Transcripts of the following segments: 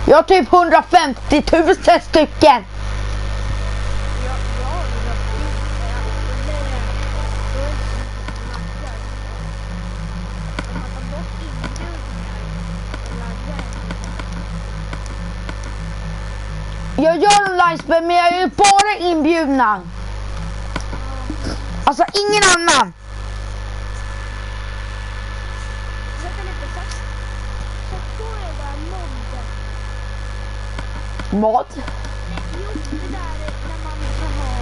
Jag har typ 150 000 stycken. Jag gör online-spel men jag är ju bara inbjudna. Alltså ingen annan. Vad? Jo, det där när man kan ha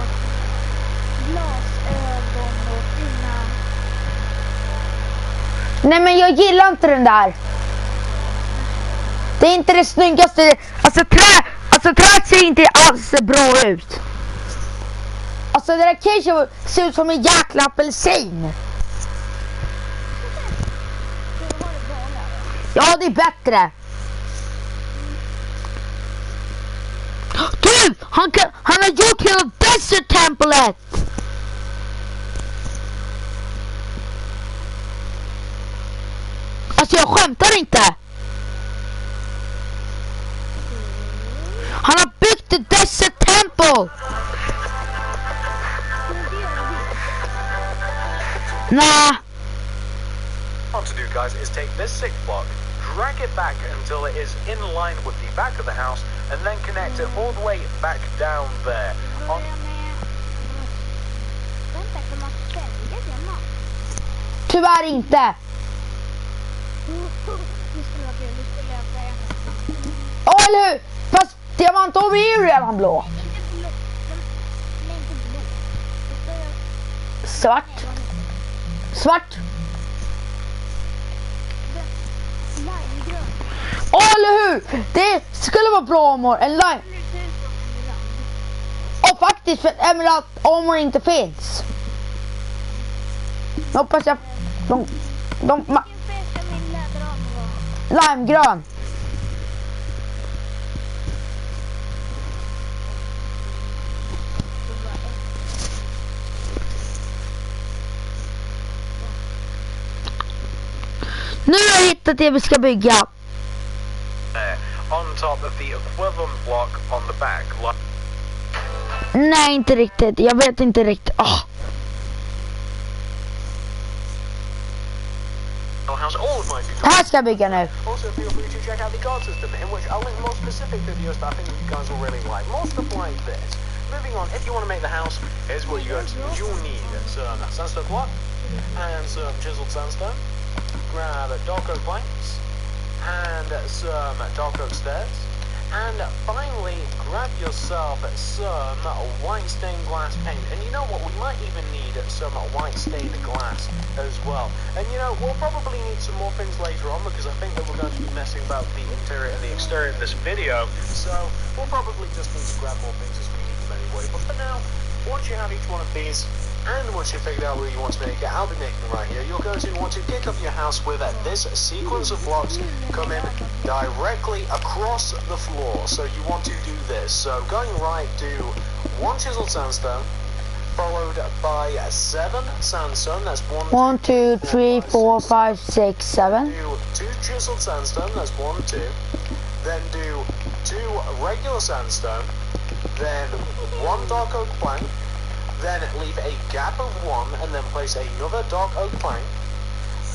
glasögon och fina... Nej men jag gillar inte den där. Det är inte det snyggaste. Alltså träet ser inte alls bra ut. Alltså det där kanske ser ut som en jäkla apelsin. Ja, det är bättre. Du! Han har gjort hela Desert Templet! Alltså jag skämtar inte. Han har byggt ett Desert Temple! Nah. What to do, guys, is take this 6 block, drag it back until it is in line with the back of the house, and then connect it all the way back down there. Tyvärr inte. Åh, eller hur? Fast diamantom är ju redan blå. Svart. Svart. Åh, eller hur? Det skulle vara bra om en lime. Och faktiskt för Emerald armor inte finns. Jag hoppas jag... Limegrön. Nu har jag hittat det vi ska bygga. On top of the equivalent block on the back. Nej, inte riktigt. Jag vet inte riktigt. Här ska jag bygga nu. Also feel free to check out the card system, in which I'll link more specific videos that I think you guys will really like. More stuff like this. Moving on, if you want to make the house, here's what you're going to need. You'll need some sandstone block and some chiseled sandstone. Grab dark oak planks and some dark oak stairs. And finally, grab yourself some white stained glass paint. And you know what? We might even need some white stained glass as well. And you know, we'll probably need some more things later on because I think that we're going to be messing about the interior and the exterior in this video. So we'll probably just need to grab more things as we need them anyway. But for now, once you have each one of these, and once you've figured out where you want to make it, I'll be making right here. You're going to want to kick up your house with this sequence of blocks coming directly across the floor. So you want to do this. So going right, do 1 chiseled sandstone, followed by 7 sandstone. That's 1, 2, 3, 4, 5, 6, 7. Do 2 chiseled sandstone. That's 1, 2. Then do 2 regular sandstone. Then 1 dark oak plank. Then leave a gap of 1 and then place another dark oak plank.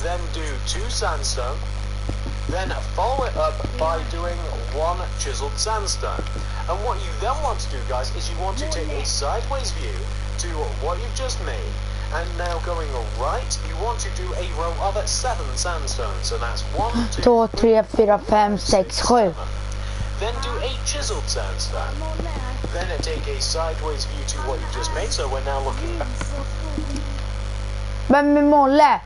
Then do 2 sandstone. Then follow it up by doing 1 chiseled sandstone. And what you then want to do, guys, is you want to take a sideways view to what you've just made. And now going right, you want to do a row of 7 sandstones. So that's 1, 2, 3, 4, 5, 6, 7. Then do a chiseled sandstone. Then take a sideways view to what you've just made. So we're now looking back. Vem är Molle?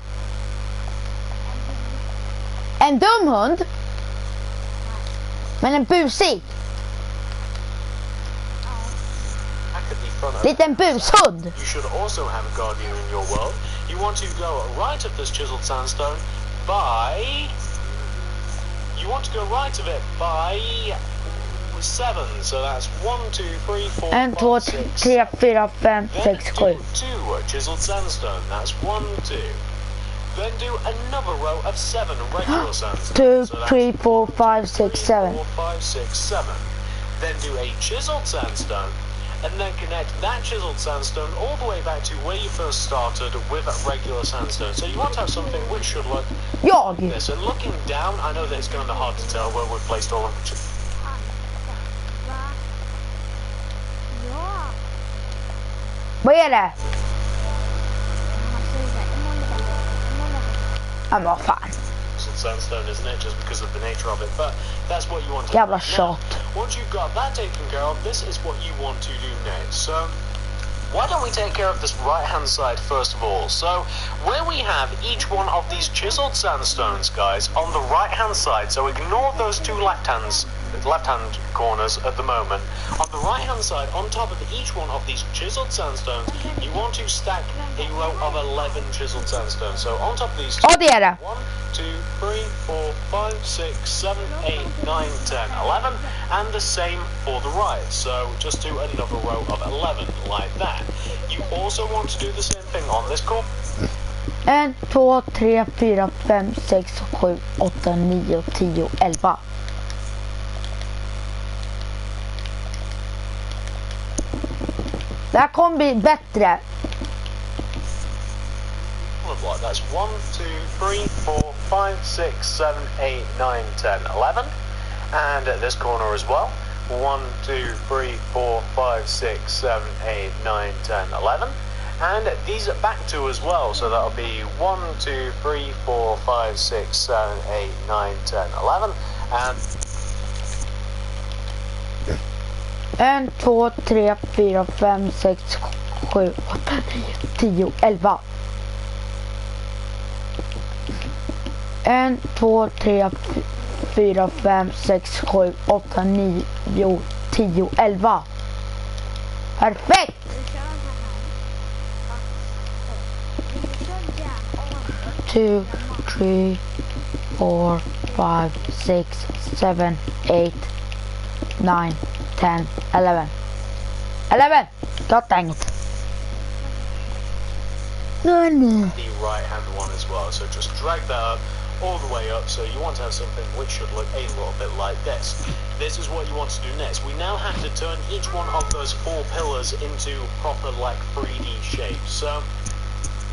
En dum hund? Men en busig? Liten bushund? You should also have a guardian in your world. You want to go right of this chiseled sandstone by... You want to go right of it by 7. So that's 1, 2, 3, 4, 1, 2, 3, 4, 5, 6, 7. 2 chiseled sandstone. That's 1, 2. Then do another row of 7 regular sandstone. 2, So that's 3, 4, 5, 6, 7. 4, 5, 6, 7. Then do a chiseled sandstone, and then connect that chiseled sandstone all the way back to where you first started with regular sandstone. So you want to have something which should look Jag. like this. And looking down, I know that it's kind of hard to tell where we've placed all of the Va? Ja. Vad är det? Han säger det. Imorgon. Ja, men vad fan. sandstone, isn't it? Just because of the nature of it. But that's what you want to do. Jävla Now, shot. once you've got that taken care of, this is what you want to do next. So why don't we take care of this right hand side first of all? So where we have each one of these chiseled sandstones, guys, on the right hand side, so ignore those two left hand corners at the moment. On the right hand side, on top of each one of these chiseled sandstones, you want to stack a row of 11 chiseled sandstones. So on top of these Ja, det är det. 1, 2, 3, 4, 5, 6, 7, 8, 9, 10, 11, and the same for the right. So just do another row of 11 like that. You also want to do the same thing on this corner. 1, 2, 3, 4, 5, 6, 7, 8, 9, 10, 11. Det här kommer bli bättre. Block. That's 1, 2, 3, 4, 5, 6, 7, 8, 9, 10, 11. And at this corner as well. 1, 2, 3, 4, 5, 6, 7, 8, 9, 10, 11. And these are back two as well. So that'll be 1, 2, 3, 4, 5, 6, 7, 8, 9, 10, 11. And 1, 2, 3, 4, 5, 6, 7, 8, 9, 10, 11. 1, 2, 3, 4, 5, 6, 7, 8, 9, 10, 11. Perfekt! 2, 3, 4, 5, 6, 7, 8, 9, 10, 11. 11! Got dang it. No, no. the right hand one as well. So just drag that up all the way up. So you want to have something which should look a little bit like this. This is what you want to do next. We now have to turn each one of those 4 pillars into proper like 3D shapes. So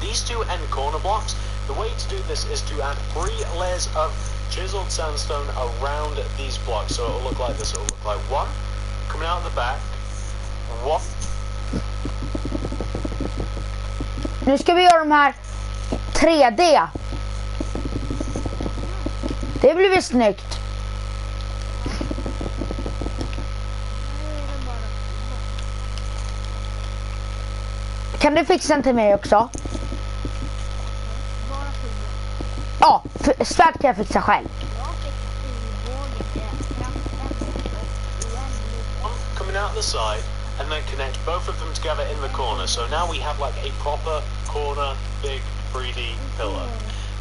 these two end corner blocks, the way to do this is to add 3 layers of chiseled sandstone around these blocks. So it'll look like this. It'll look like 1 coming out of the back, 1. Nu ska vi göra de här 3D. Det blir väl snyggt. Kan du fixa den till mig också? Ja, svärd kan jag fixa själv. Coming out the side and then connect both of them together in the corner. So now we have like a proper corner big 3D pillar.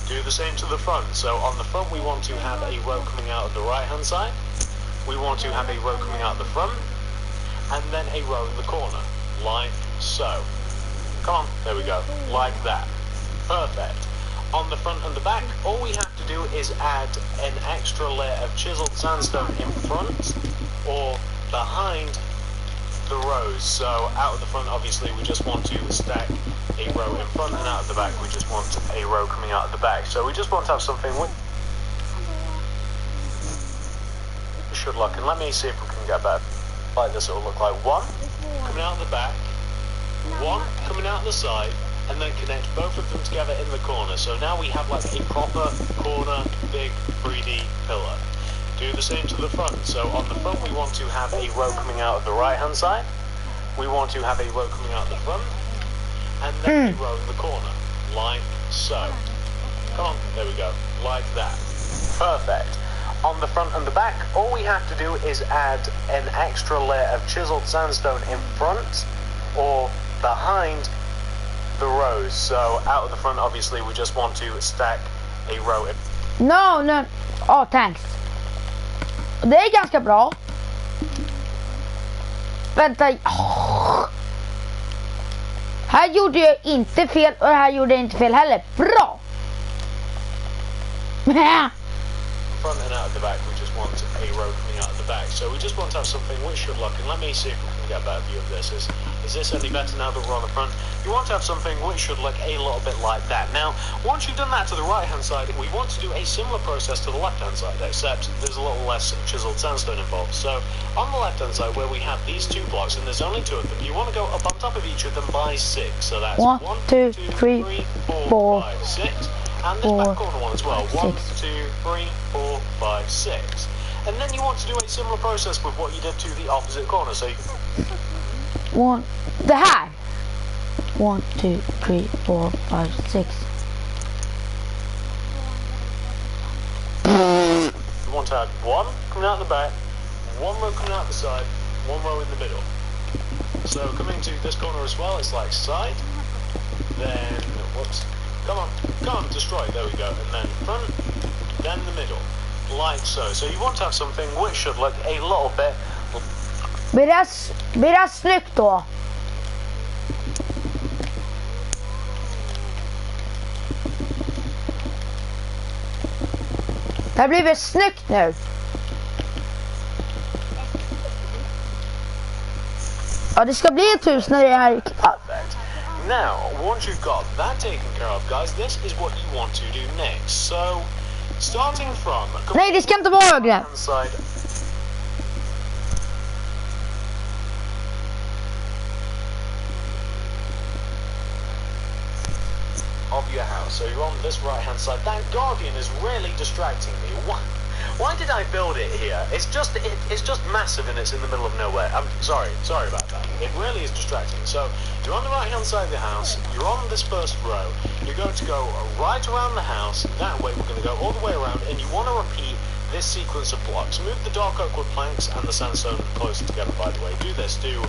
Do the same to the front. So on the front we want to have a row coming out of the right hand side. We want to have a row coming out the front and then a row in the corner like so. Come on, there we go, like that. Perfect. On the front and the back, all we have to do is add an extra layer of chiseled sandstone in front or behind the rows. So out of the front, obviously, we just want to stack a row in front, and out of the back, we just want a row coming out of the back. So we just want to have something which should look, and let me see if we can get better. Like this, it will look like 1 coming out of the back, 1 coming out the side, and then connect both of them together in the corner. So now we have like a proper corner big 3D pillar. Do the same to the front. So on the front we want to have a row coming out of the right hand side. We want to have a row coming out the front, and then a row in the corner, like so. Come on, there we go, like that. Perfect. On the front and the back, all we have to do is add an extra layer of chiseled sandstone in front or behind the rows. So out of the front, obviously, we just want to stack a row in. No. Oh, thanks. Det är ganska bra. Vänta. Oh. Här gjorde jag inte fel och här gjorde jag inte fel heller. Bra. Front and out of the back, we just want a row coming out of the back. So we just want to have something which should look, and let me see if we can get a better view of this. Is this any better now that we're on the front? You want to have something which should look a little bit like that. Now, once you've done that to the right hand side, we want to do a similar process to the left hand side, except there's a little less chiseled sandstone involved. So on the left hand side, where we have these two blocks, and there's only two of them, you want to go up on top of each of them by 6. So that's 1, 2, 3, 4, 5, 6. And this back corner one as well. 1, 2, 3, 4, 5, 6. And then you want to do a similar process with what you did to the opposite corner. So you one, the här. 1, 2, 3, 4, 5, 6. You want to have one coming out the back, one row coming out the side, one row in the middle. So coming to this corner as well, it's like side, then whoops. Come on, destroy, there we go, and then front, then the middle, like so. So you want to have something which should look a little bit... Blir det snyggt då? Det har blivit snyggt nu. Ja, det ska bli ett hus när det är... Now, once you've got that taken care of, guys, this is what you want to do next. So, starting from... Nej, det ska inte vara högre. Of your house, so you're on this right hand side. That guardian is really distracting me. Why did I build it here? It's just massive and it's in the middle of nowhere. I'm sorry about that. It really is distracting. So you're on the right hand side of the house, you're on this first row, you're going to go right around the house, that way we're going to go all the way around, and you want to repeat this sequence of blocks. Move the dark oak wood planks and the sandstone closer together, by the way. Do this, do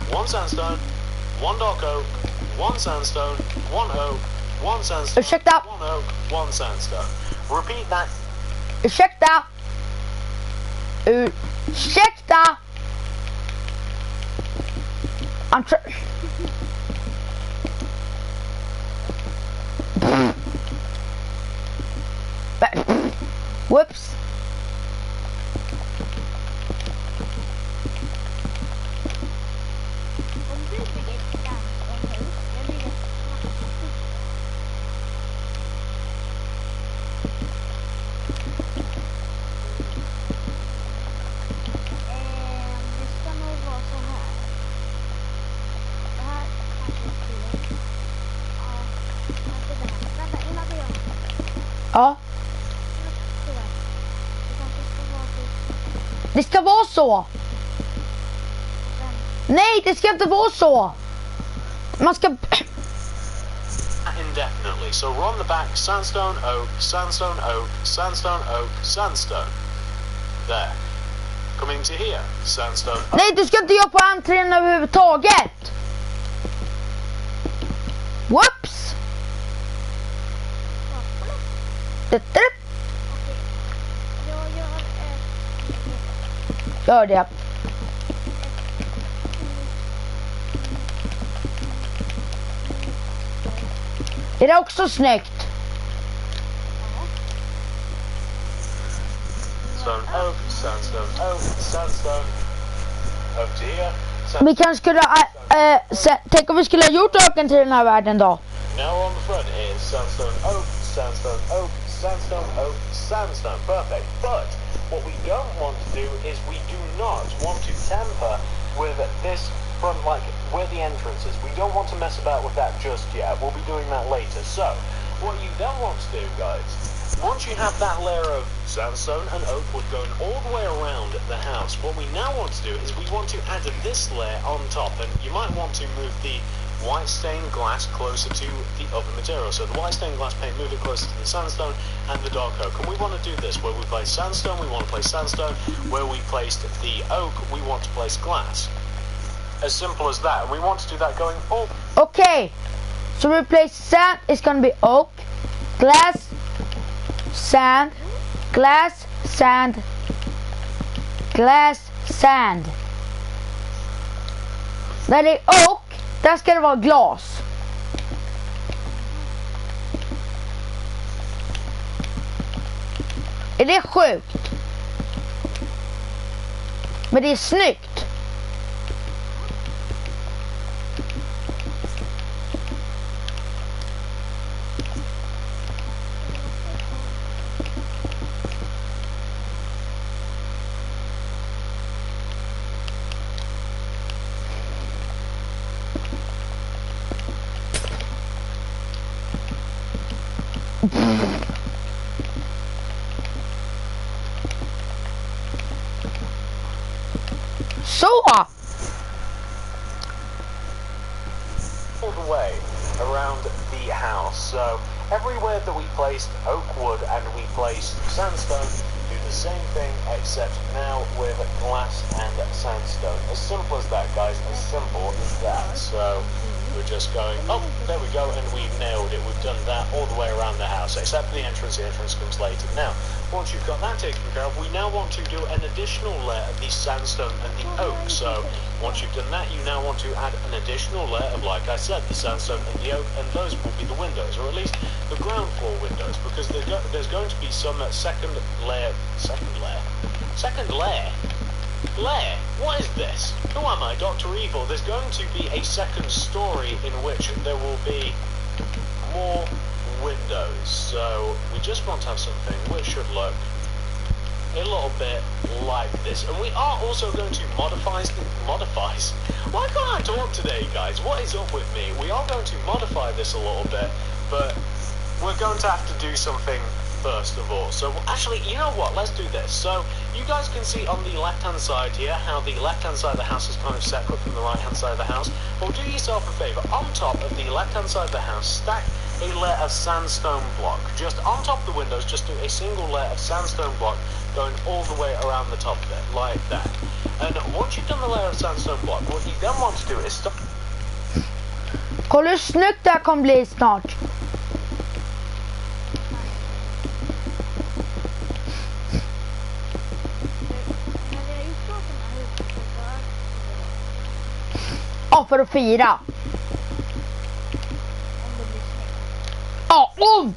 one sandstone, one dark oak, one sandstone, one oak, one sandstone, Ursäkta. one oak, one sandstone. Repeat that. Ursäkta. Ursäkta. I'm trying. Whoops. Ja. Det ska vara så. Nej, det ska inte vara så. Man ska... Indefinitely. So we're on the back, sandstone, oak, sandstone, oak, sandstone, oak, sandstone. There. Coming to here, sandstone, oak. Nej, du ska inte göra på entrén överhuvudtaget. Whoops. Gör det. Är det också snyggt? Sandstone, oak, sandstone, oak, sandstone. Over to here. Vi kanske skulle... tänk om vi skulle ha gjort öken till den här världen då. Now on the front is sandstone, oak, sandstone, oak, sandstone, oak, sandstone. Perfect. But what we don't want to do is we do not want to tamper with this front, like where the entrance is. We don't want to mess about with that just yet. We'll be doing that later. So, what you then want to do, guys, once you have that layer of sandstone and oak wood going all the way around the house, what we now want to do is we want to add this layer on top, and you might want to move the white stained glass closer to the other material. So the white stained glass paint, move it closer to the sandstone and the dark oak. And we want to do this where we place sandstone, we want to place sandstone. Where we placed the oak, we want to place glass. As simple as that. And we want to do that going forward. Okay, so we place sand, it's gonna be oak, glass, sand, glass, sand, glass, sand. Där det är oak, där ska det vara glas. Är det sjukt? Men det är snyggt. Så! All the way around the house. So everywhere that we placed oak wood and we placed sandstone, do the same thing except now with glass and sandstone. As simple as that, guys. As simple as that. So we're just going, oh, there we go, and we've nailed it. We've done that all the way around the house, except for the entrance. The entrance comes later. Now, once you've got that taken care of, we now want to do an additional layer of the sandstone and the oak. So once you've done that, you now want to add an additional layer of, like I said, the sandstone and the oak, and those will be the windows, or at least the ground floor windows, because there's going to be some second layer. Lair, what is this? Who am I, Dr. Evil? There's going to be a second story in which there will be more windows. So we just want to have something which should look a little bit like this. And we are also going to modifies. Why can't I talk today, guys? What is up with me? We are going to modify this a little bit, but we're going to have to do something first of all. So actually, you know what? Let's do this. So you guys can see on the left-hand side here how the left-hand side of the house is kind of separate from the right-hand side of the house. Well, do yourself a favor. On top of the left-hand side of the house, stack a layer of sandstone block. Just on top of the windows, just do a single layer of sandstone block going all the way around the top of it, like that. And once you've done the layer of sandstone block, what you then want to do is stop. Kolla hur snyggt det här kommer bli snart. Ja, för att fira. Ja, om!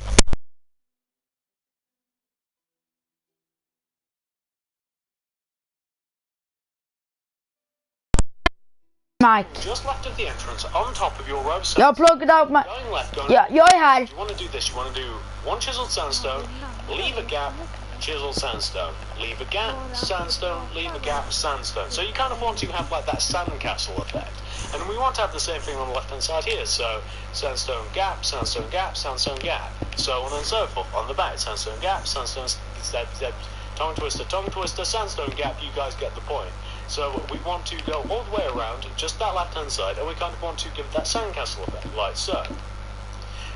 Mike. Just left of the entrance, on top of your row of Jag har pluggat upp mig. going left, going Ja, jag är här. You want to do this, you want to do one chiseled sandstone, leave a gap, chiseled sandstone, leave a gap, sandstone, leave a gap, sandstone. So you kind of want to have like that sandcastle effect. And we want to have the same thing on the left hand side here. So sandstone gap, sandstone gap, sandstone gap, so on and so forth. On the back, sandstone gap, sandstone step, tongue twister, sandstone gap. You guys get the point. So we want to go all the way around just that left hand side, and we kind of want to give that sandcastle effect, like so.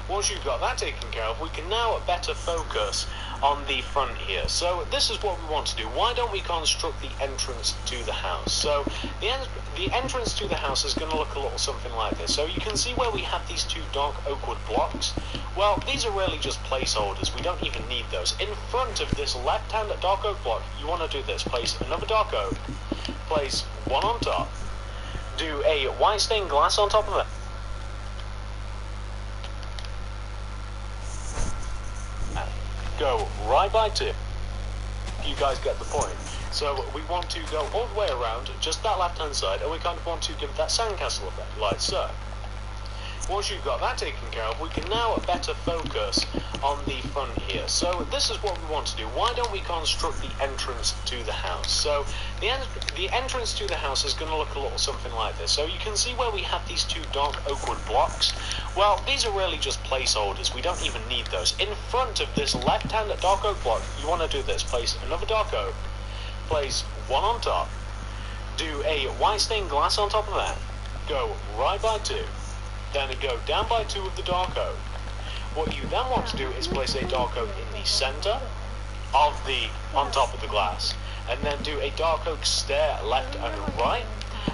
Once you've got that taken care of, we can now better focus on the front here. So this is what we want to do. Why don't we construct the entrance to the house? So the entrance to the house is going to look a little something like this. So you can see where we have these two dark oak wood blocks. Well, these are really just placeholders. We don't even need those. In front of this left-hand dark oak block, you want to do this. Place another dark oak. Place one on top. Do a white stained glass on top of it. Go right by two. You guys get the point. So we want to go all the way around just that left hand side, and we kind of want to give that sandcastle effect, like so. Once you've got that taken care of, we can now better focus on the front here. So this is what we want to do. Why don't we construct the entrance to the house? So the entrance to the house is going to look a little something like this. So you can see where we have these two dark oak wood blocks. Well, these are really just placeholders. We don't even need those. In front of this left-hand dark oak block, you want to do this. Place another dark oak. Place one on top. Do a white stained glass on top of that. Go right by two. Then go down by two of the dark oak. What you then want to do is place a dark oak in the center of on top of the glass, and then do a dark oak stair left and right.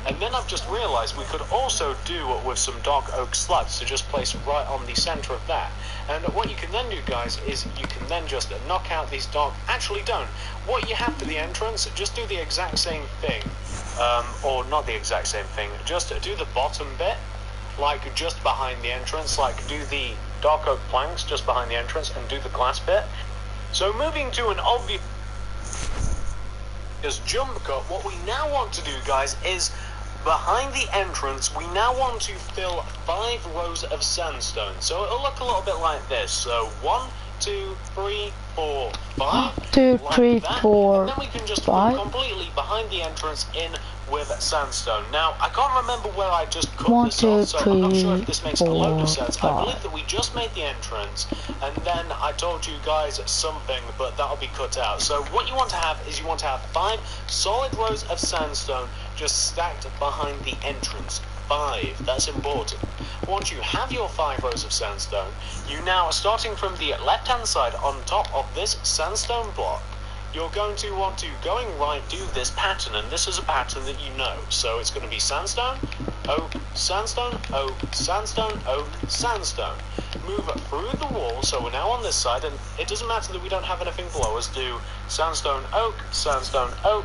And then I've just realized we could also do with some dark oak slabs, so just place right on the center of that. And what you can then do, guys, is you can then just knock out these dark, actually don't. What you have for the entrance, just do the exact same thing, or not the exact same thing, just do the bottom bit, like just behind the entrance, like do the dark oak planks just behind the entrance and do the glass bit. So moving to an obvious jump cut, what we now want to do, guys, is behind the entrance, we now want to fill 5 rows of sandstone. So it'll look a little bit like this. So 1, 2, 3, 4, 5. 2, 3, like 4, and then we can just 5. fill completely behind the entrance in with sandstone. Now, I can't remember where I just cut 1, this 2, off, so I'm not sure if 3, this makes a load of sense. 4, I believe that we just made the entrance, and then I told you guys something, but that'll be cut out. So what you want to have is you want to have 5 solid rows of sandstone just stacked behind the entrance. 5, that's important. Once you have your 5 rows of sandstone, you now, starting from the left-hand side on top of this sandstone block, you're going to want to, going right, do this pattern, and this is a pattern that you know. So it's going to be sandstone, oak, sandstone, oak, sandstone, oak, sandstone. Move through the wall, so we're now on this side, and it doesn't matter that we don't have anything below us. Do sandstone, oak, sandstone, oak.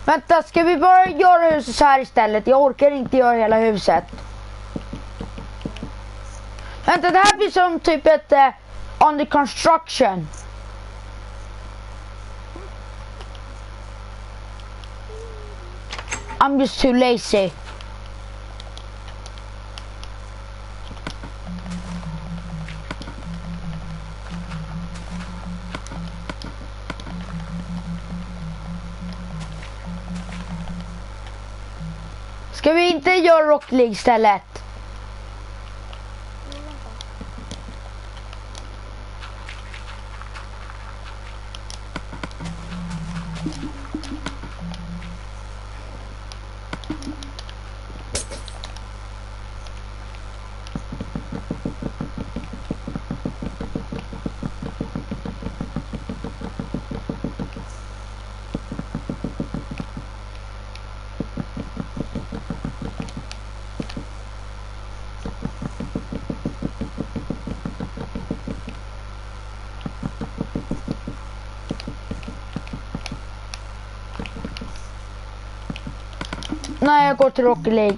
Vänta, ska vi bara göra huset så här istället? Jag orkar inte göra hela huset. Vänta, det här blir som typ ett under construction. I'm just too lazy. Ska vi inte göra Rocket League istället? Nej, jag går till Rocket League.